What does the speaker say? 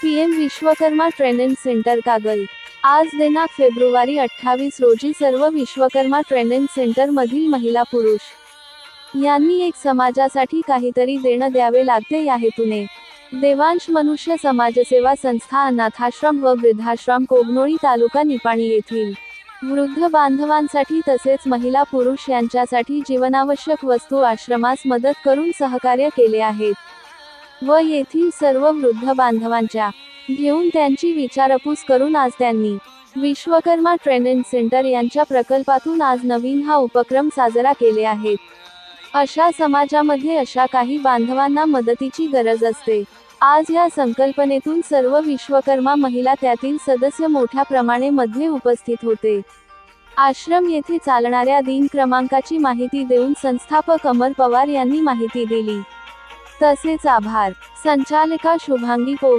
PM Vishwakarma training centre Kagal. आज दिनांक February 28 रोजी सर्व विश्वकर्मा ट्रेनिंग सेंटर मधील महिला पुरुष यांनी एक समाजासाठी काहीतरी देणं द्यावे लागते या हेतूने देवांश मनुष्य समाजसेवा संस्था अनाथाश्रम व वृद्धाश्रम कोगनोळी तालुका निपाणी येथील वृद्ध बांधवांसाठी तसेच महिला पुरुष यांच्यासाठी जीवनावश्यक वस्तू आश्रमास मदत करून सहकार्य केले आहेत व येथील सर्व वृद्ध बांधवांच्या घेऊन त्यांची विचारपूस करून आज त्यांनी विश्वकर्मा ट्रेनिंग सेंटर यांच्या प्रकल्पातून आज नवीन हा उपक्रम साजरा केले आहेत। अशा समाजामध्ये अशा काही बांधवांना मदतीची गरज असते। आज या संकल्पनेतून सर्व विश्वकर्मा महिला त्यातील सदस्य मोठ्या प्रमाणामध्ये उपस्थित होते। आश्रम येथे चालणाऱ्या दिन क्रमांकाची माहिती देऊन संस्थापक अमर पवार यांनी माहिती दिली। तसेच आभार संचालिका शुभांगी पोवार